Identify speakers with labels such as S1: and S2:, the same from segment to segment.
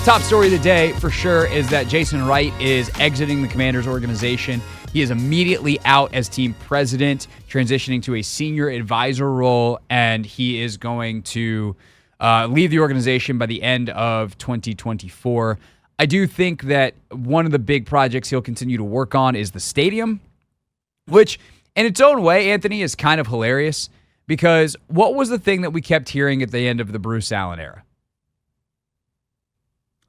S1: Top story of the day for sure is that Jason Wright is exiting the Commanders organization. He is immediately out as team president, transitioning to a senior advisor role, and he is going to leave the organization by the end of 2024. I do think that one of the big projects he'll continue to work on is the stadium, which in its own way, Anthony, is kind of hilarious because what was the thing that we kept hearing at the end of the Bruce Allen era?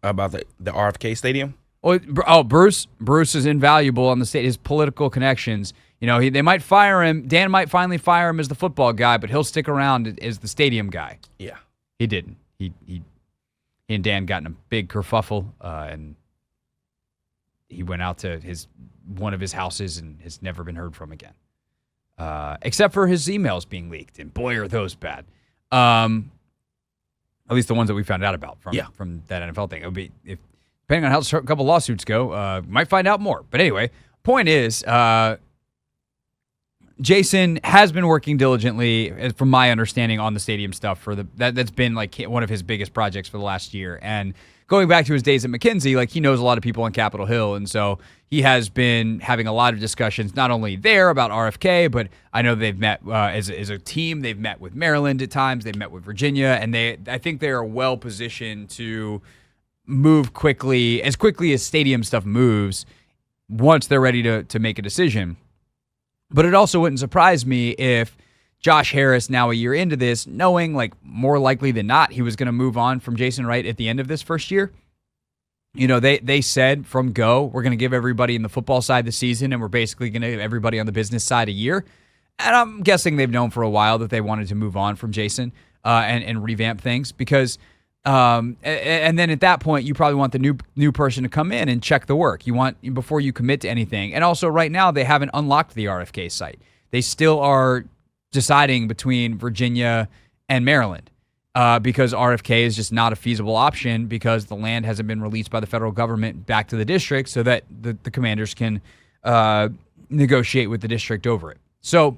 S2: About the RFK Stadium?
S1: Bruce is invaluable on the state. His political connections. You know, they might fire him. Dan might finally fire him as the football guy, but he'll stick around as the stadium guy.
S2: Yeah.
S1: He didn't. He and Dan got in a big kerfuffle, and he went out to one of his houses and has never been heard from again. Except for his emails being leaked, and boy, are those bad. At least the ones that we found out about from that NFL thing. It would be, depending on how a couple lawsuits go, might find out more. But anyway, point is, Jason has been working diligently, from my understanding, on the stadium stuff that's been like one of his biggest projects for the last year. And going back to his days at McKinsey, like he knows a lot of people on Capitol Hill, and so he has been having a lot of discussions, not only there about RFK, but I know they've met as a team. They've met with Maryland at times. They've met with Virginia, and I think they are well positioned to move quickly as stadium stuff moves once they're ready to make a decision. But it also wouldn't surprise me if Josh Harris, now a year into this, knowing like more likely than not he was going to move on from Jason Wright at the end of this first year. You know, they said from go, we're going to give everybody in the football side the season, and we're basically going to give everybody on the business side a year. And I'm guessing they've known for a while that they wanted to move on from Jason and revamp things because and then at that point, you probably want the new person to come in and check the work. You want before you commit to anything. And also right now, they haven't unlocked the RFK site. They still are deciding between Virginia and Maryland because RFK is just not a feasible option because the land hasn't been released by the federal government back to the district so that the Commanders can negotiate with the district over it. So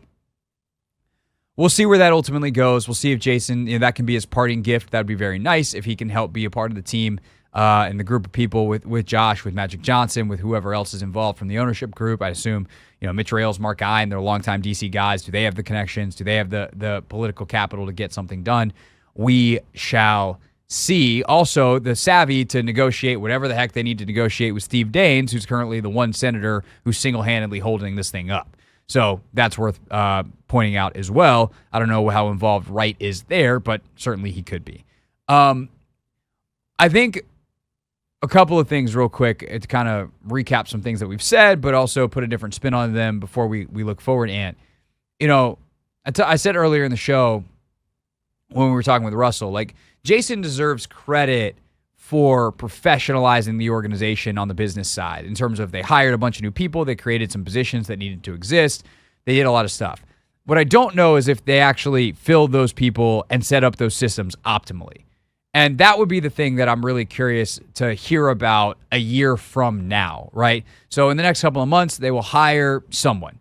S1: we'll see where that ultimately goes. We'll see if Jason, that can be his parting gift. That would be very nice if he can help be a part of the team and the group of people with Josh, with Magic Johnson, with whoever else is involved from the ownership group. I assume, Mitch Rales, Mark Ian, they're longtime DC guys. Do they have the connections? Do they have the political capital to get something done? We shall see. Also, the savvy to negotiate whatever the heck they need to negotiate with Steve Daines, who's currently the one senator who's single-handedly holding this thing up. So that's worth pointing out as well. I don't know how involved Wright is there, but certainly he could be. I think a couple of things real quick to kind of recap some things that we've said, but also put a different spin on them before we look forward. And, I said earlier in the show when we were talking with Russell, like Jason deserves credit for professionalizing the organization on the business side in terms of they hired a bunch of new people, they created some positions that needed to exist, they did a lot of stuff. What I don't know is if they actually filled those people and set up those systems optimally. And that would be the thing that I'm really curious to hear about a year from now, right? So in the next couple of months, they will hire someone.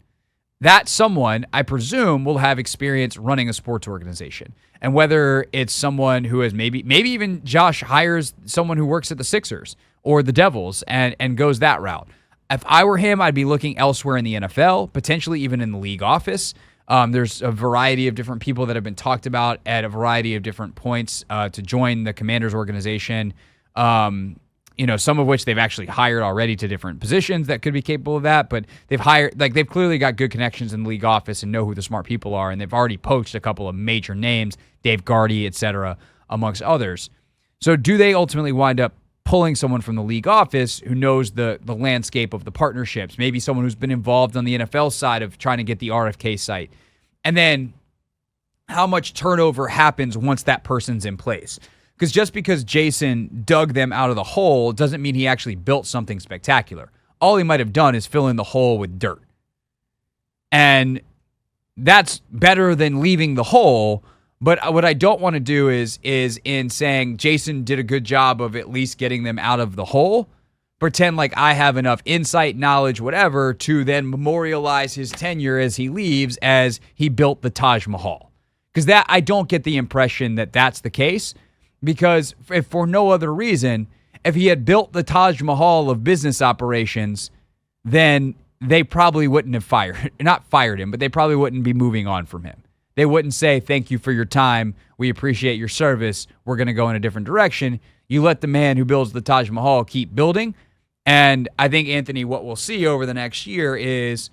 S1: That someone, I presume, will have experience running a sports organization. And whether it's someone who has maybe even Josh hires someone who works at the Sixers or the Devils and goes that route. If I were him, I'd be looking elsewhere in the NFL, potentially even in the league office. There's a variety of different people that have been talked about at a variety of different points to join the Commanders organization. Some of which they've actually hired already to different positions that could be capable of that, but they've clearly got good connections in the league office and know who the smart people are, and they've already poached a couple of major names, Dave Gardy, et cetera, amongst others. So do they ultimately wind up pulling someone from the league office who knows the landscape of the partnerships, maybe someone who's been involved on the NFL side of trying to get the RFK site, and then how much turnover happens once that person's in place? Because just because Jason dug them out of the hole doesn't mean he actually built something spectacular. All he might have done is fill in the hole with dirt. And that's better than leaving the hole. But what I don't want to do is in saying Jason did a good job of at least getting them out of the hole, pretend like I have enough insight, knowledge, whatever, to then memorialize his tenure as he leaves as he built the Taj Mahal. Because I don't get the impression that that's the case. Because if for no other reason, if he had built the Taj Mahal of business operations, then they probably wouldn't have not fired him, but they probably wouldn't be moving on from him. They wouldn't say, thank you for your time. We appreciate your service. We're going to go in a different direction. You let the man who builds the Taj Mahal keep building. And I think, Anthony, what we'll see over the next year is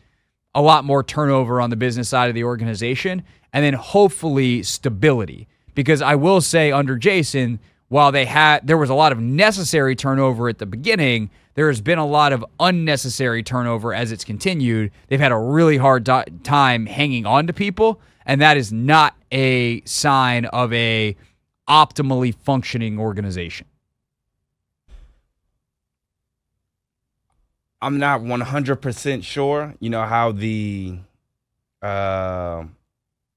S1: a lot more turnover on the business side of the organization, and then hopefully stability. Because I will say under Jason, while there was a lot of necessary turnover at the beginning, there has been a lot of unnecessary turnover as it's continued. They've had a really hard time hanging on to people, and that is not a sign of a optimally functioning organization.
S2: I'm not 100% sure, how the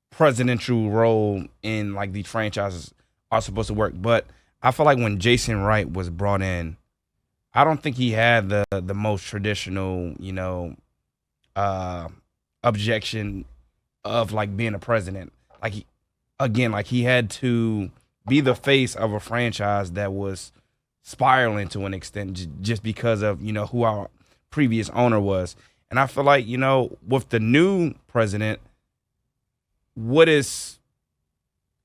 S2: presidential role in like these franchises are supposed to work. But I feel like when Jason Wright was brought in, I don't think he had the most traditional, objection of like being a president. Like he had to be the face of a franchise that was spiraling to an extent just because of, who our previous owner was. And I feel like, with the new president, what is,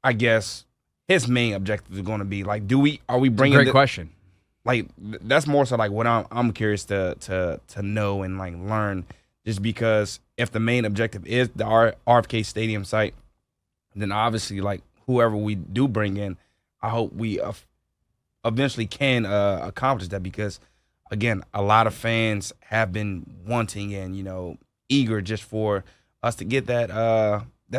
S2: I guess, his main objective is going to be? Like, are we bringing?
S1: Great question.
S2: Like, that's more so like what I'm curious to know and like learn. Just because if the main objective is the RFK Stadium site, then obviously like whoever we do bring in, I hope we eventually can accomplish that, because again, a lot of fans have been wanting and eager just for us to get that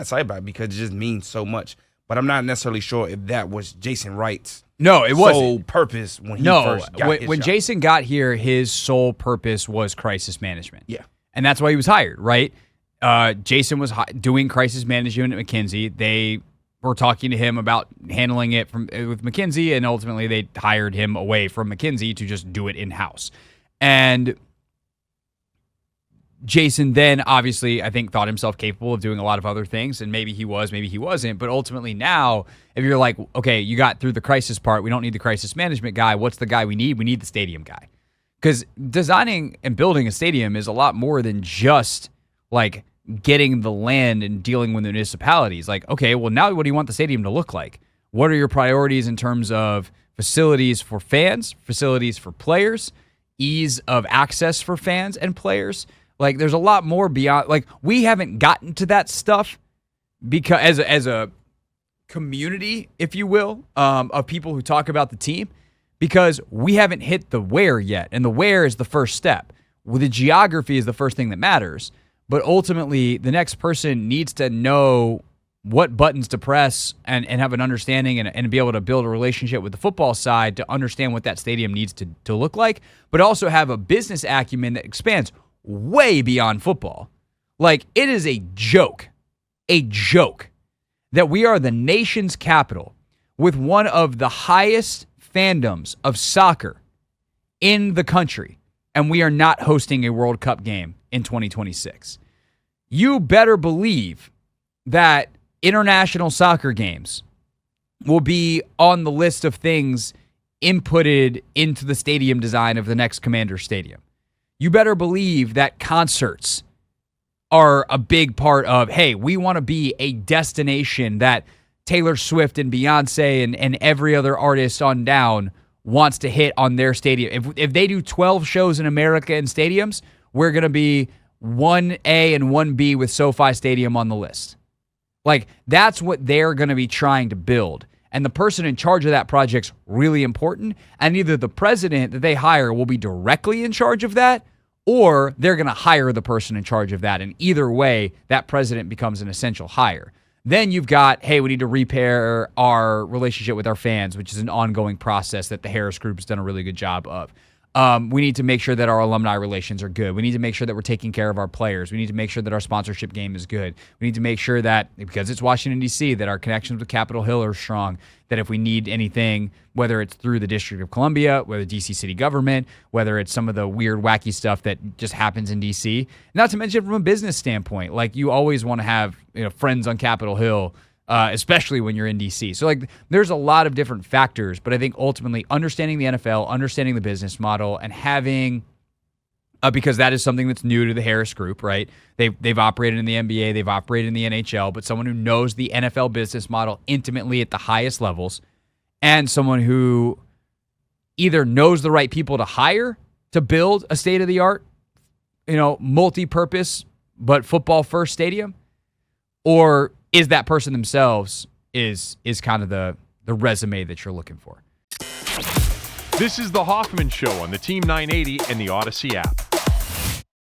S2: site back, because it just means so much. But I'm not necessarily sure if that was Jason Wright's sole purpose when he first got his
S1: when
S2: job. Jason
S1: got here, his sole purpose was crisis management.
S2: Yeah.
S1: And that's why he was hired, right? Jason was doing crisis management at McKinsey. They were talking to him about handling it with McKinsey, and ultimately they hired him away from McKinsey to just do it in-house. And Jason then obviously, I think, thought himself capable of doing a lot of other things, and maybe he was, maybe he wasn't. But ultimately now, if you're like, okay, you got through the crisis part, we don't need the crisis management guy. What's the guy we need? We need the stadium guy. Because designing and building a stadium is a lot more than just like getting the land and dealing with the municipalities. Like, okay, well, now what do you want the stadium to look like? What are your priorities in terms of facilities for fans, facilities for players, ease of access for fans and players? Like, there's a lot more beyond. Like, we haven't gotten to that stuff because as a community, if you will, of people who talk about the team, because we haven't hit the where yet, and the where is the first step. Well, the geography is the first thing that matters, but ultimately, the next person needs to know what buttons to press and have an understanding and be able to build a relationship with the football side to understand what that stadium needs to look like, but also have a business acumen that expands way beyond football. Like, it is a joke that we are the nation's capital with one of the highest fandoms of soccer in the country, and we are not hosting a World Cup game in 2026. You better believe that international soccer games will be on the list of things inputted into the stadium design of the next Commander Stadium. You better believe that concerts are a big part of, hey, we want to be a destination that Taylor Swift and Beyonce and every other artist on down wants to hit on their stadium. If they do 12 shows in America in stadiums, we're going to be 1A and 1B with SoFi Stadium on the list. Like, that's what they're going to be trying to build. And the person in charge of that project's really important. And either the president that they hire will be directly in charge of that, or they're going to hire the person in charge of that. And either way, that president becomes an essential hire. Then you've got, hey, we need to repair our relationship with our fans, which is an ongoing process that the Harris Group has done a really good job of. We need to make sure that our alumni relations are good. We need to make sure that we're taking care of our players. We need to make sure that our sponsorship game is good. We need to make sure that, because it's Washington, D.C., that our connections with Capitol Hill are strong, that if we need anything, whether it's through the District of Columbia, whether D.C. city government, whether it's some of the weird, wacky stuff that just happens in D.C., not to mention from a business standpoint, like you always want to have friends on Capitol Hill especially when you're in DC. So like there's a lot of different factors, but I think ultimately understanding the NFL, understanding the business model, and having because that is something that's new to the Harris Group, right? They've operated in the NBA, they've operated in the NHL, but someone who knows the NFL business model intimately at the highest levels, and someone who either knows the right people to hire to build a state-of-the-art, multi-purpose but football-first stadium, or is that person themselves is kind of the resume that you're looking for.
S3: This is the Hoffman Show on the Team 980 and the Odyssey app.